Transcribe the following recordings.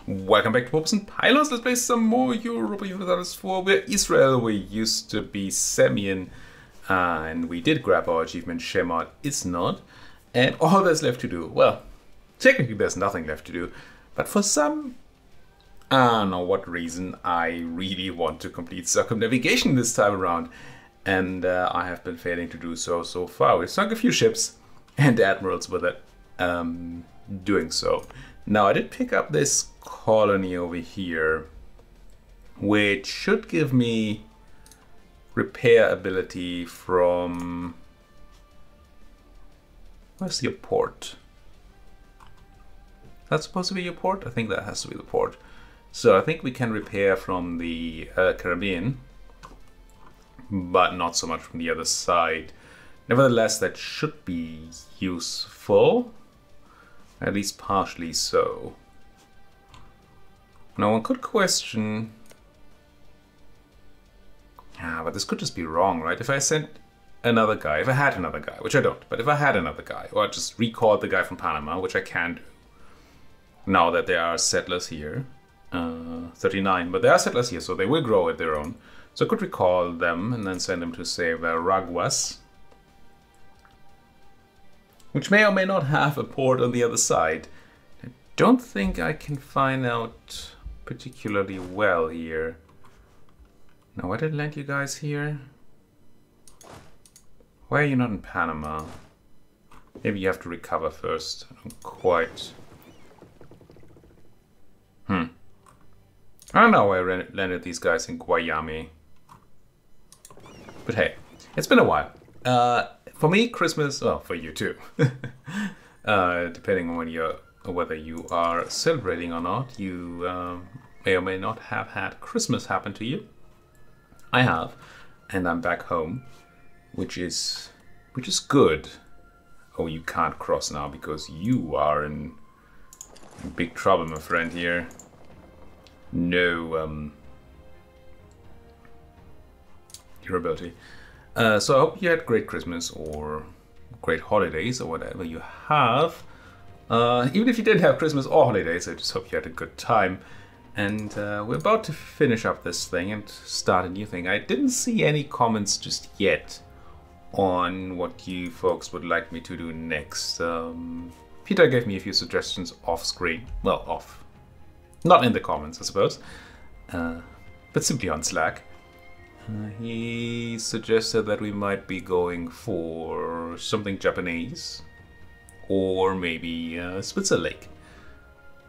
Welcome back to Popes and Pylons. Let's play some more Europa Universalis 4. We're Israel. We used to be Semien. And we did grab our achievement, Shemot Is Not. And all there's left to do, well, technically there's nothing left to do. But for some, I don't know what reason, I really want to complete Circumnavigation this time around. And I have been failing to do so far. We've sunk a few ships and admirals with it doing so. Now, I did pick up this colony over here, which should give me repair ability from... Where's your port? That's supposed to be your port? I think that has to be the port. So I think we can repair from the Caribbean, but not so much from the other side. Nevertheless, that should be useful. At least partially so. Now one could question... but this could just be wrong, right? If I sent another guy, if I had another guy, which I don't, but if I had another guy, or I just recalled the guy from Panama, which I can do, now that there are settlers here, 39, but there are settlers here, so they will grow at their own. So I could recall them and then send them to, say, Veraguas, which may or may not have a port on the other side. I don't think I can find out particularly well here. Now, why did I land you guys here? Why are you not in Panama? Maybe you have to recover first. I don't quite... I don't know why I landed these guys in Guayami. But hey, it's been a while. For me, Christmas, well, for you too, depending on whether you are celebrating or not, you may or may not have had Christmas happen to you. I have, and I'm back home, which is good. Oh, you can't cross now because you are in big trouble, my friend here. No durability. So I hope you had great Christmas or great holidays or whatever you have. Even if you didn't have Christmas or holidays, I just hope you had a good time. And we're about to finish up this thing and start a new thing. I didn't see any comments just yet on what you folks would like me to do next. Peter gave me a few suggestions off screen. Well, off. Not in the comments, I suppose. But simply on Slack. He suggested that we might be going for something Japanese or maybe Spitzer Lake.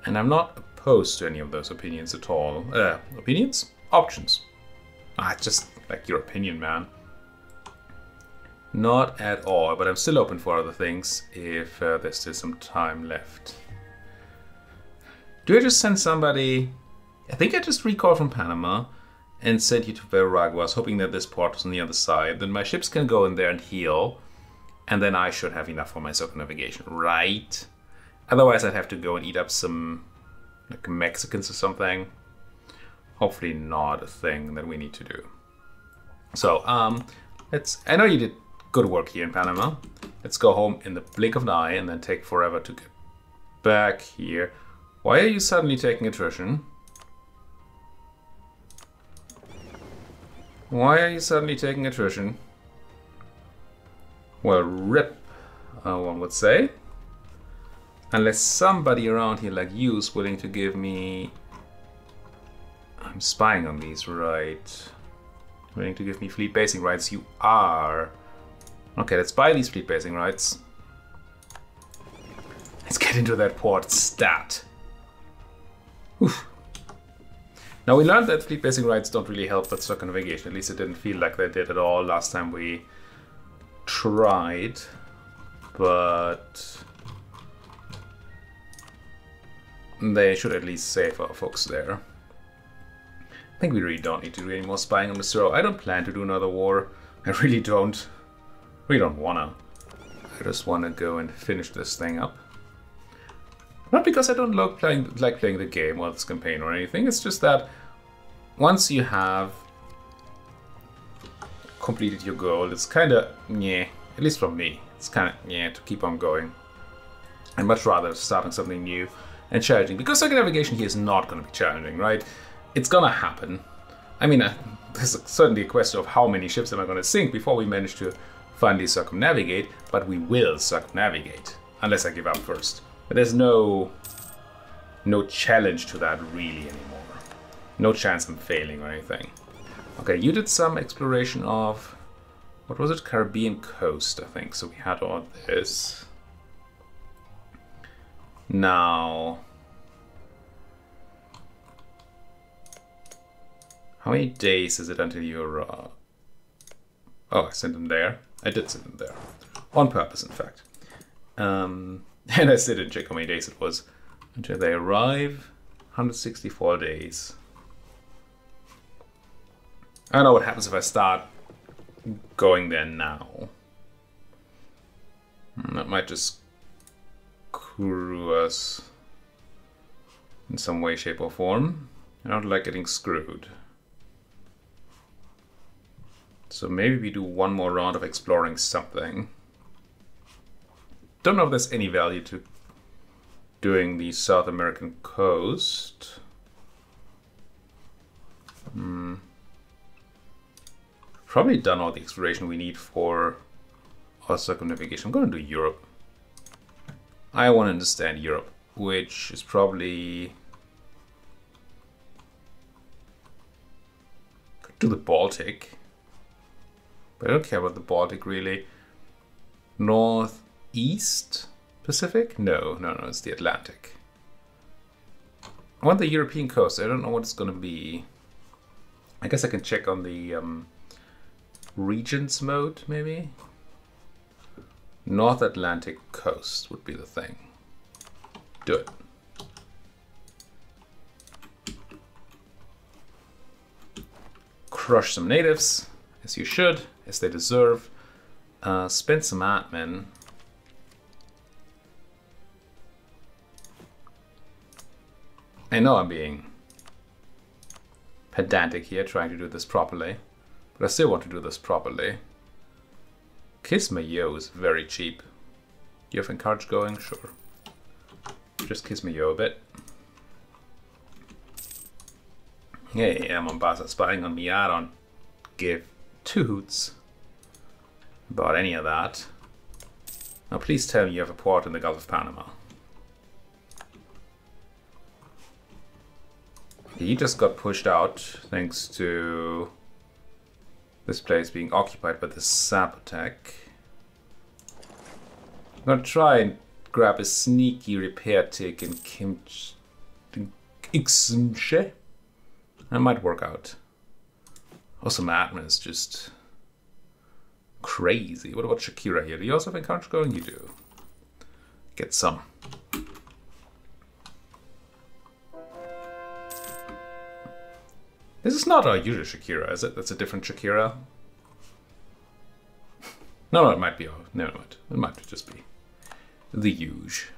And I'm not opposed to any of those opinions at all. Opinions? Options. Just like your opinion, man. Not at all, but I'm still open for other things if there's still some time left. Do I just send somebody... I think I just recalled from Panama and sent you to Veraguas, hoping that this port was on the other side. Then my ships can go in there and heal, and then I should have enough for my circumnavigation, right? Otherwise, I'd have to go and eat up some like Mexicans or something. Hopefully not a thing that we need to do. So, I know you did good work here in Panama. Let's go home in the blink of an eye and then take forever to get back here. Why are you suddenly taking attrition? Why are you suddenly taking attrition? Well, rip, one would say. Unless somebody around here like you is willing to give me... I'm spying on these, right? Willing to give me fleet basing rights, you are. Okay, let's buy these fleet basing rights. Let's get into that port stat. Oof. Now we learned that fleet basing rights don't really help with circumnavigation. At least it didn't feel like they did at all last time we tried. But they should at least save our folks there. I think we really don't need to do any more spying on the Zero. I don't plan to do another war. I really don't. We don't wanna. I just wanna go and finish this thing up. Not because I don't like playing the game or this campaign or anything. It's just that once you have completed your goal, it's kind of yeah. At least for me, it's kind of yeah to keep on going. I'd much rather starting something new and challenging. Because circumnavigation here is not going to be challenging, right? It's going to happen. I mean, there's certainly a question of how many ships am I going to sink before we manage to finally circumnavigate, but we will circumnavigate, unless I give up first. But there's no challenge to that really anymore. No chance I'm failing or anything. Okay, you did some exploration of, what was it? Caribbean coast, I think. So we had all this. Now, how many days is it until you're... oh, I sent them there. I did send them there. On purpose, in fact. And I still didn't check how many days it was until they arrive. 164 days. I don't know what happens if I start going there now. That might just screw us in some way, shape, or form. I don't like getting screwed. So maybe we do one more round of exploring something. Don't know if there's any value to doing the South American coast. Probably done all the exploration we need for our circumnavigation. I'm going to do Europe. I want to understand Europe, which is probably... could do the Baltic. But I don't care about the Baltic really. Northeast Pacific? No, it's the Atlantic. I want the European coast. I don't know what it's going to be. I guess I can check on the regions mode, maybe? North Atlantic coast would be the thing. Do it. Crush some natives, as you should, as they deserve. Spend some admin. I know I'm being pedantic here, trying to do this properly, but I still want to do this properly. Kiss my yo is very cheap. You have encourage going? Sure. Just kiss my yo a bit. Hey, Mombasa spying on me. I don't give two hoots about any of that. Now please tell me you have a port in the Gulf of Panama. He just got pushed out thanks to this place being occupied by the sap attack. I'm gonna try and grab a sneaky repair tick in Ixmshe. That might work out. Also, my admin is just crazy. What about Shakira here? Do you also have encourage going? You do. Get some. This is not our usual Shakira, is it? That's a different Shakira. No, it might be. No, it might just be the huge.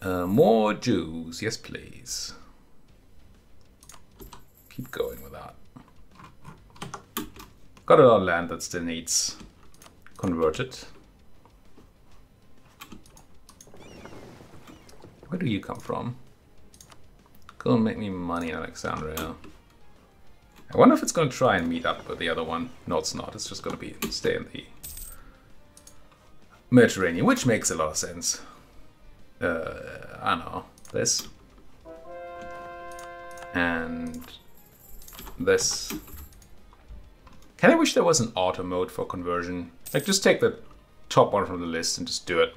More Jews, yes, please. Keep going with that. Got a lot of land that still needs converted. Where do you come from? Go and make me money in Alexandria. I wonder if it's going to try and meet up with the other one. No, it's not. It's just going to stay in the Mediterranean, which makes a lot of sense. I don't know. This. And this. Can I wish there was an auto mode for conversion? Like, just take the top one from the list and just do it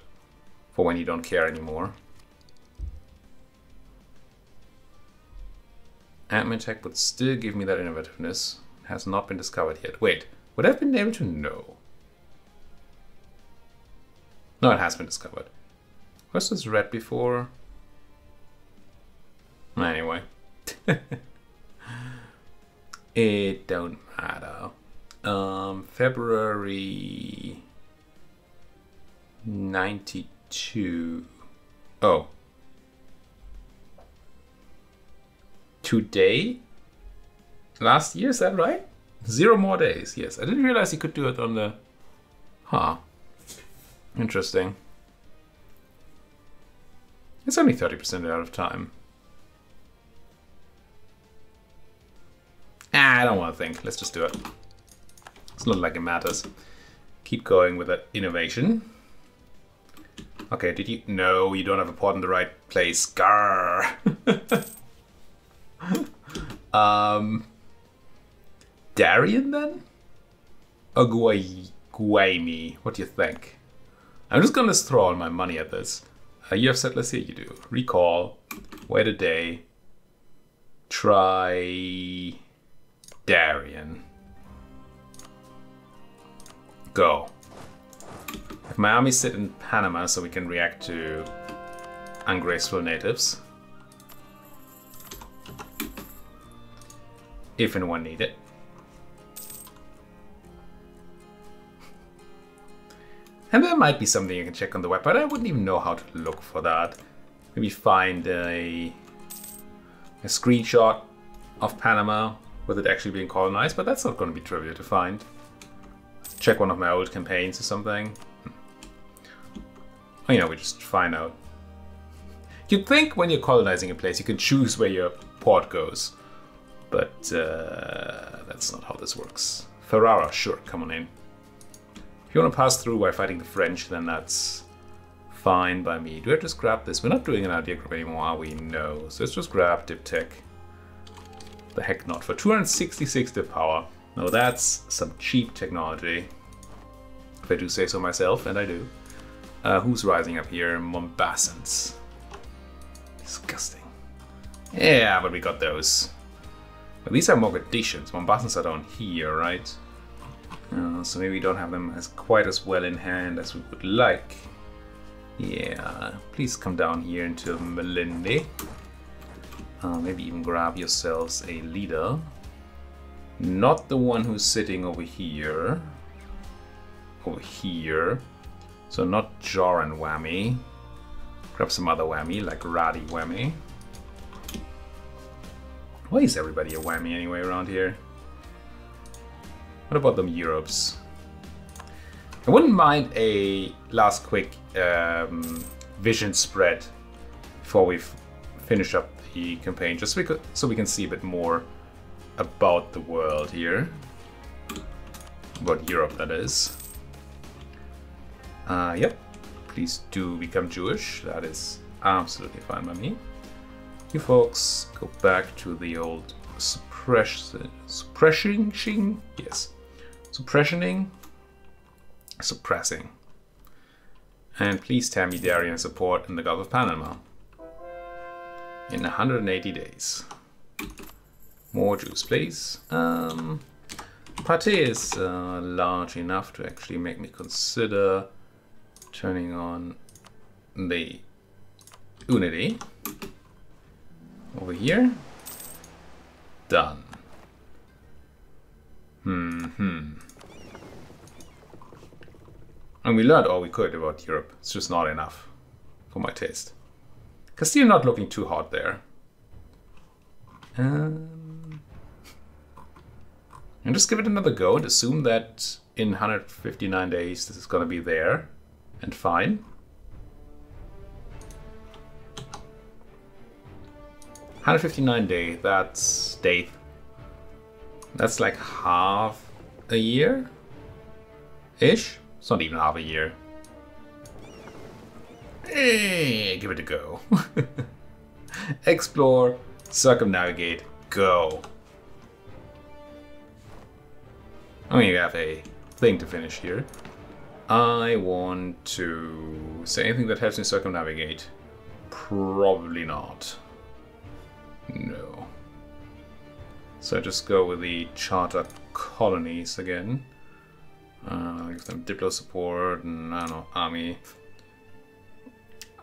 for when you don't care anymore. Admin tech would still give me that innovativeness. Has not been discovered yet. Wait, would I have been able to know? No, it has been discovered. Was this red before? Anyway. It don't matter. February 92. Oh. Today? Last year, is that right? 0 more days, yes. I didn't realize you could do it on the... Huh. Interesting. It's only 30% out of time. I don't want to think. Let's just do it. It's not like it matters. Keep going with that innovation. Okay, did you? No, you don't have a port in the right place. Grrr. Darien then? Or Guaymi? What do you think? I'm just gonna throw all my money at this. You have settlers here? You do. Recall. Wait a day. Try Darien. Go. Have my army sit in Panama so we can react to ungraceful natives. If and when needed. And there might be something you can check on the web, but I wouldn't even know how to look for that. Maybe find a screenshot of Panama with it actually being colonized, but that's not going to be trivial to find. Check one of my old campaigns or something. Oh, you know, we just find out. You'd think when you're colonizing a place, you can choose where your port goes. But that's not how this works. Ferrara, sure, come on in. If you want to pass through while fighting the French, then that's fine by me. Do I just grab this? We're not doing an idea group anymore, are we? No. So let's just grab Diptech. The heck not. For 266 dip power. No, that's some cheap technology. If I do say so myself, and I do. Who's rising up here? Mombassans. Disgusting. Yeah, but we got those. But these are Mogadishans. Mombassans are down here, right? So maybe we don't have them as quite as well in hand as we would like. Yeah, please come down here into Malindi. Maybe even grab yourselves a leader. Not the one who's sitting over here. Over here. So not Jor and Whammy. Grab some other Whammy, like Radi Whammy. Why is everybody a Whammy anyway around here? What about them Europes? I wouldn't mind a last quick vision spread before we've finished up the campaign, just so we can see a bit more about the world here. About Europe, that is. Yep. Please do become Jewish. That is absolutely fine by me. You folks go back to the old suppressing? Yes. Suppressing. And please tell me Darien support in the Gulf of Panama. In 180 days. More Jews, please. Pate is large enough to actually make me consider turning on the unity. Over here. Done. And we learned all we could about Europe. It's just not enough for my taste. Castile not looking too hot there. And just give it another go and assume that in 159 days this is going to be there and fine. 159 days, that's like half a year-ish? It's not even half a year. Give it a go. Explore, circumnavigate, go. I mean, you have a thing to finish here. I want to say anything that helps me circumnavigate. Probably not. No. So just go with the charter colonies again. Give them Diplo support and I don't know, army.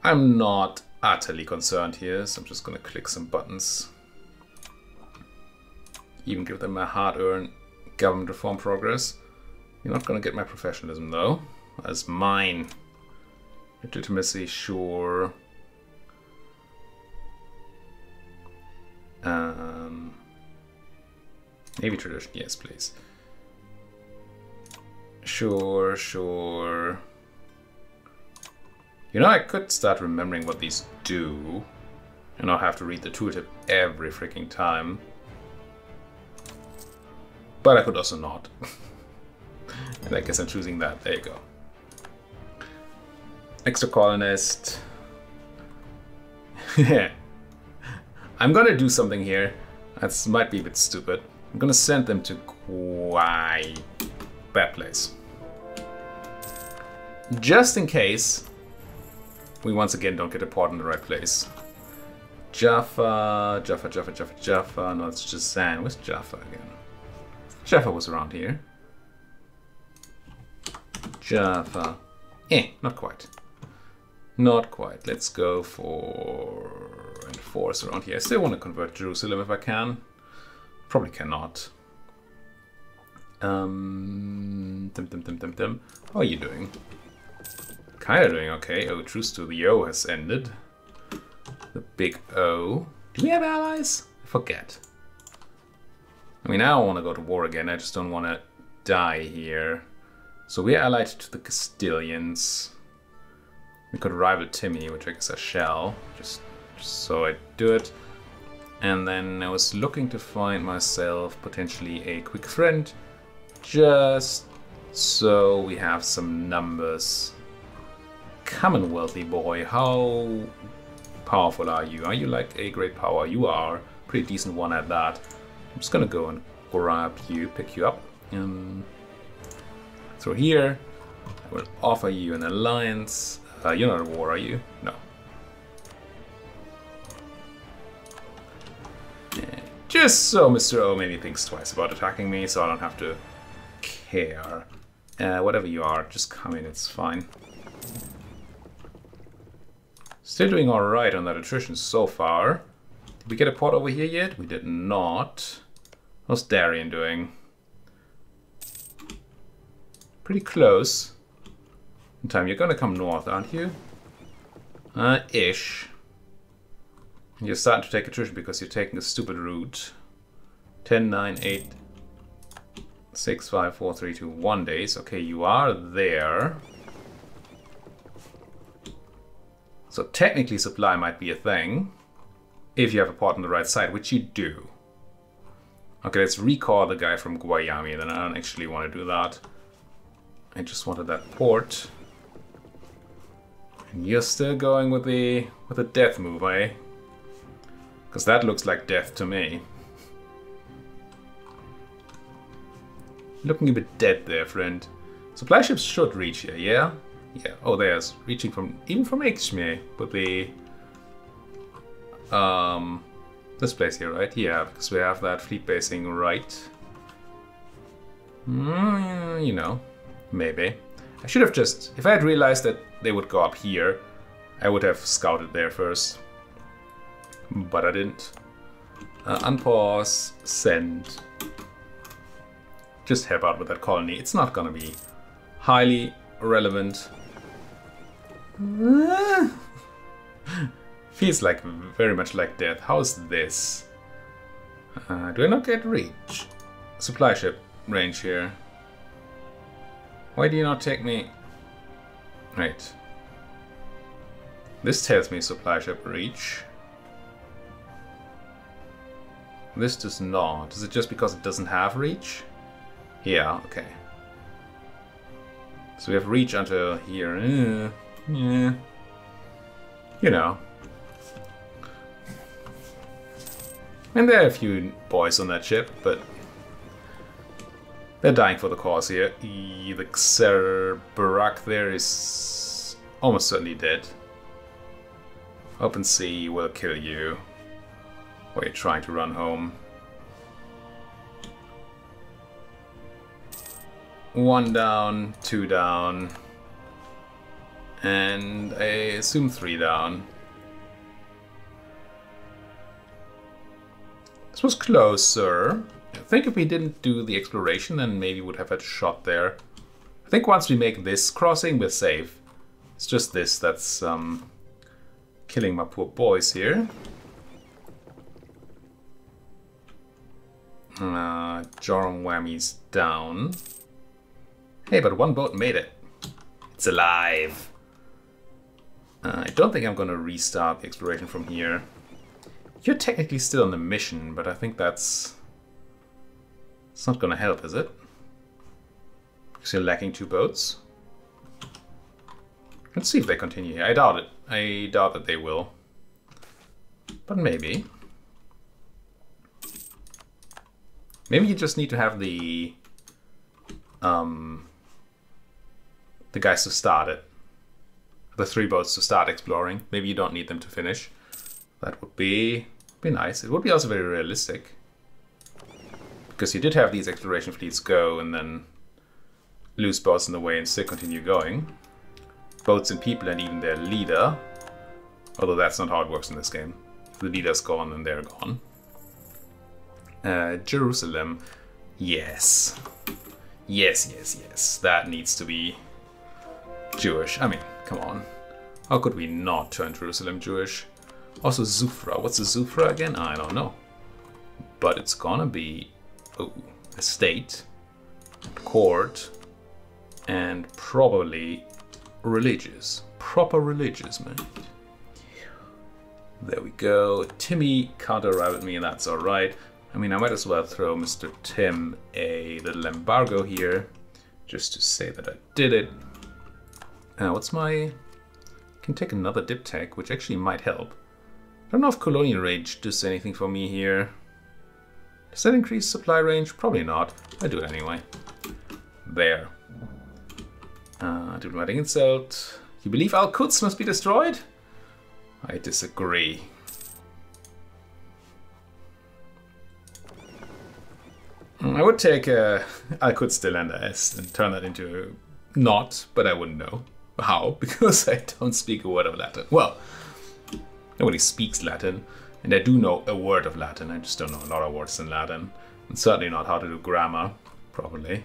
I'm not utterly concerned here, so I'm just gonna click some buttons. Even give them a hard-earned government reform progress. You're not gonna get my professionalism though. That's mine. Legitimacy, sure. Maybe tradition, yes, please. Sure. You know, I could start remembering what these do, and not have to read the tooltip every freaking time. But I could also not. And I guess I'm choosing that. There you go. Extra colonist. Yeah. I'm gonna do something here. That might be a bit stupid. I'm gonna send them to quite bad place. Just in case we once again don't get a port in the right place. Jaffa. No, it's just Zan. Where's Jaffa again? Jaffa was around here. Jaffa. Not quite. Not quite. Let's go for enforce around here. I still want to convert Jerusalem if I can. Probably cannot. How are you doing? Kinda doing okay. Oh, truce to the O has ended. The big O. Do we have allies? I forget. I mean, I don't want to go to war again. I just don't want to die here. So we're allied to the Castilians. We could rival Timmy, which I guess I shall. Just so I do it. And then I was looking to find myself potentially a quick friend. Just so we have some numbers. Commonwealthy boy, how powerful are you? Are you like a great power? You are. Pretty decent one at that. I'm just gonna go and grab you, pick you up. So here, I will offer you an alliance. You're not at war, are you? No. Just so Mr. O maybe thinks twice about attacking me, so I don't have to care. Whatever you are, just come in, it's fine. Still doing alright on that attrition so far. Did we get a port over here yet? We did not. How's Darien doing? Pretty close. In time, you're gonna come north, aren't you? Ish. And you're starting to take attrition because you're taking a stupid route. 10, 9, 8, 6, 5, 4, 3, 2, 1 days. Okay, you are there. So technically supply might be a thing. If you have a port on the right side, which you do. Okay, let's recall the guy from Guayami, then I don't actually want to do that. I just wanted that port. And you're still going with the death move, eh? Because that looks like death to me. Looking a bit dead there, friend. Supply ships should reach here, yeah? Yeah. Oh, there's reaching from even from Ixchme with the this place here, right? Yeah, because we have that fleet basing right. You know, maybe. I should have just, if I had realized that they would go up here, I would have scouted there first. But I didn't. Unpause, send. Just help out with that colony. It's not gonna be highly relevant. Feels like very much like death. How's this? Do I not get reach? Supply ship range here. Why do you not take me? Right. This tells me supply ship reach. This does not. Is it just because it doesn't have reach? Yeah, okay. So we have reach until here. Yeah. You know. And there are a few boys on that ship, but they're dying for the cause here. The Xerbarak there is almost certainly dead. Open sea will kill you while you're trying to run home. 1 down, 2 down, and I assume 3 down. This was close, sir. I think if we didn't do the exploration, then maybe we would have had a shot there. I think once we make this crossing, we're safe. It's just this that's killing my poor boys here. Joram Whammy's down. Hey, but one boat made it. It's alive. don't think I'm going to restart the exploration from here. You're technically still on the mission, but I think it's not going to help, is it? Because you're lacking 2 boats. Let's see if they continue here. I doubt it. I doubt that they will. But maybe. Maybe you just need to have the guys to start it. The 3 boats to start exploring. Maybe you don't need them to finish. That would be nice. It would be also very realistic. Because you did have these exploration fleets go and then lose boats in the way and still continue going. Boats and people and even their leader. Although that's not how it works in this game. If the leader's gone, then they're gone. Jerusalem. Yes. Yes. That needs to be Jewish. I mean, come on. How could we not turn Jerusalem Jewish? Also Zufra. What's a Zufra again? I don't know. But it's gonna be a state, court, and probably religious. Proper religious, man. There we go. Timmy can't arrive with me, and that's alright. I mean, I might as well throw Mr. Tim a little embargo here, just to say that I did it. What's my... Can take another dip tech, which actually might help. I don't know if Colonial Rage does anything for me here. Does that increase supply range? Probably not. I do it anyway. There. Diplomatic insult. You believe Al-Quds must be destroyed? I disagree. I would take Al-Quds still under S and turn that into not, but I wouldn't know how, because I don't speak a word of Latin. Well, nobody speaks Latin, and I do know a word of Latin. I just don't know a lot of words in Latin, and certainly not how to do grammar properly.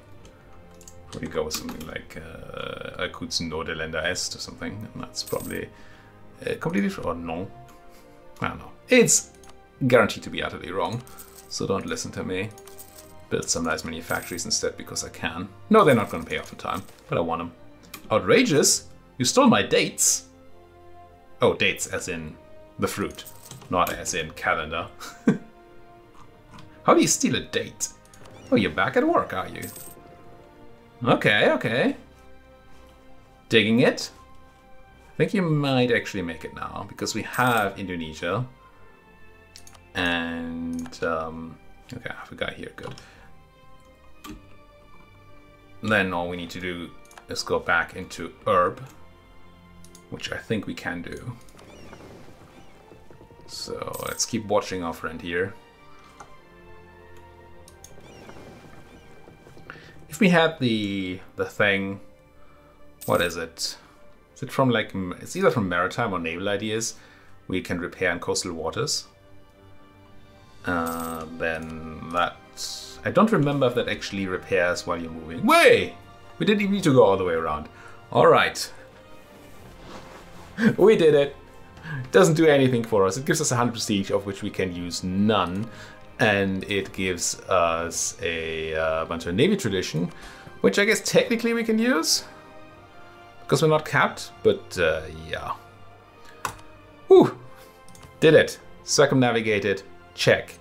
Probably go with something like Al-Quds no de Länder Est or something, and that's probably completely true. Or no, I don't know. It's guaranteed to be utterly wrong, so don't listen to me. Build some nice manufactories instead because I can. No, they're not going to pay off in time, but I want them. Outrageous! You stole my dates! Oh, dates as in the fruit, not as in calendar. How do you steal a date? Oh, you're back at work, are you? Okay. Digging it? I think you might actually make it now, because we have Indonesia. And, okay, I have a guy here, good. Then all we need to do is go back into herb, which I think we can do. So let's keep watching our friend here. If we had the thing, what is it? Is it from like, it's either from maritime or naval ideas, we can repair in coastal waters. Then that, I don't remember if that actually repairs while you're moving. Way! We didn't even need to go all the way around. All right. We did it. Doesn't do anything for us. It gives us 100 prestige, of which we can use none. And it gives us a bunch of Navy tradition, which I guess technically we can use, because we're not capped, but yeah. Whew. Did it. Circumnavigated. Check.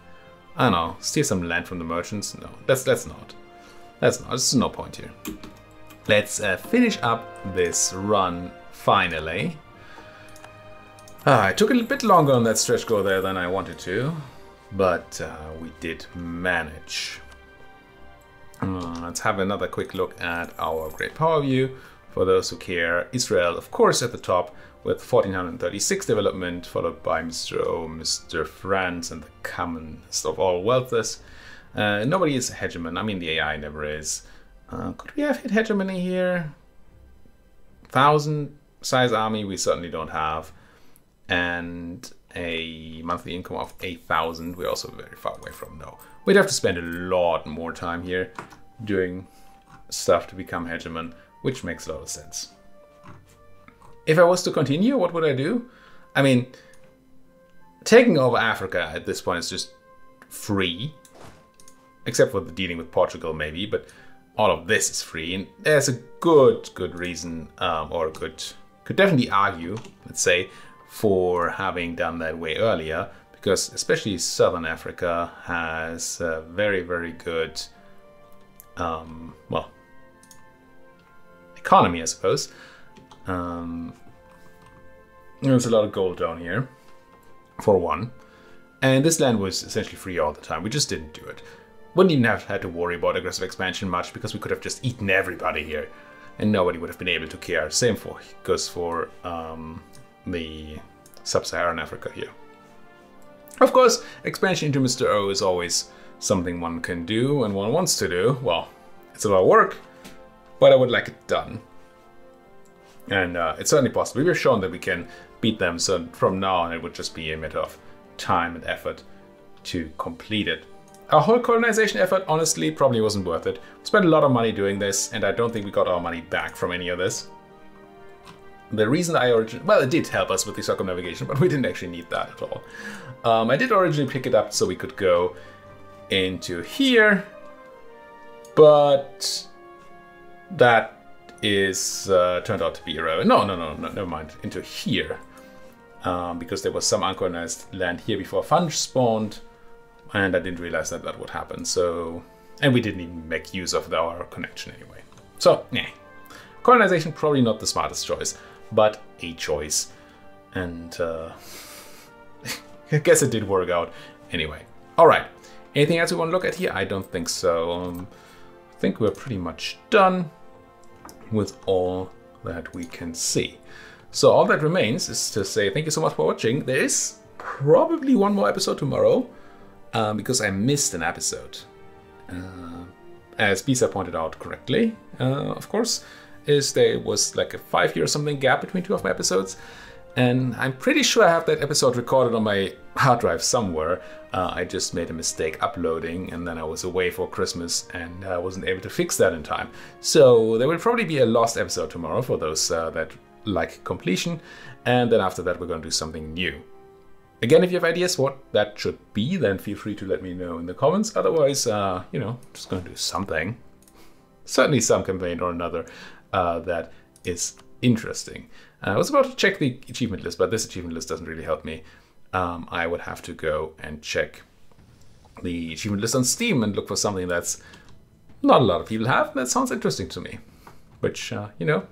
I don't know. Steal some land from the merchants? No, let's not. There's no point here. Let's finish up this run finally. It took a little bit longer on that stretch goal there than I wanted to, but we did manage. Let's have another quick look at our great power view. For those who care, Israel, of course, at the top with 1436 development, followed by Mr. O, Mr. France, and the commonest of all wealths. Nobody is hegemon. I mean, the AI never is. Could we have hit hegemony here? 1,000 size army we certainly don't have. And a monthly income of 8,000 we're also very far away from. No, we'd have to spend a lot more time here doing stuff to become hegemon, which makes a lot of sense. If I was to continue, what would I do? I mean, taking over Africa at this point is just free, except for the dealing with Portugal maybe, but all of this is free, and there's a good reason or a good could definitely argue, let's say, for having done that way earlier, because especially Southern Africa has a very, very good, well, economy, I suppose. There's a lot of gold down here, for one. And this land was essentially free all the time. We just didn't do it. Wouldn't even have had to worry about aggressive expansion much, because we could have just eaten everybody here and nobody would have been able to care. Same goes for the Sub-Saharan Africa here. Of course, expansion into Mr. O is always something one can do and one wants to do. Well, it's a lot of work, but I would like it done. And it's certainly possible. We've shown that we can beat them, so from now on it would just be a matter of time and effort to complete it. Our whole colonization effort, honestly, probably wasn't worth it. We spent a lot of money doing this, and I don't think we got our money back from any of this. The reason I originally... Well, it did help us with the circumnavigation, but we didn't actually need that at all. I did originally pick it up so we could go into here, but that is turned out to be irrelevant. No, never mind. Into here. Because there was some uncolonized land here before Funge spawned, and I didn't realize that that would happen. So, and we didn't even make use of our connection anyway. So, yeah. Colonization probably not the smartest choice, but a choice. And I guess it did work out anyway. All right. Anything else we want to look at here? I don't think so. I think we're pretty much done with all that we can see. So all that remains is to say thank you so much for watching. There is probably one more episode tomorrow, because I missed an episode. As Bisa pointed out correctly, of course, is there was like a 5-year or something gap between two of my episodes. And I'm pretty sure I have that episode recorded on my hard drive somewhere. I just made a mistake uploading, and then I was away for Christmas and I wasn't able to fix that in time. So there will probably be a lost episode tomorrow for those that like completion. And then after that, we're going to do something new. Again, if you have ideas what that should be, then feel free to let me know in the comments. Otherwise, you know, just going to do something. Certainly some campaign or another that is interesting. I was about to check the achievement list, but this achievement list doesn't really help me. I would have to go and check the achievement list on Steam and look for something that's not a lot of people have. That sounds interesting to me, which, you know,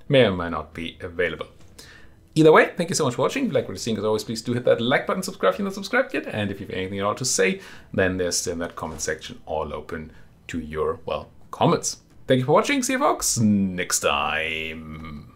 may or may not be available. Either way, thank you so much for watching. If you like what you're seeing, as always, please do hit that like button, subscribe if you're not subscribed yet. And if you have anything at all to say, then there's still that comment section all open to your, well, comments. Thank you for watching. See you folks next time.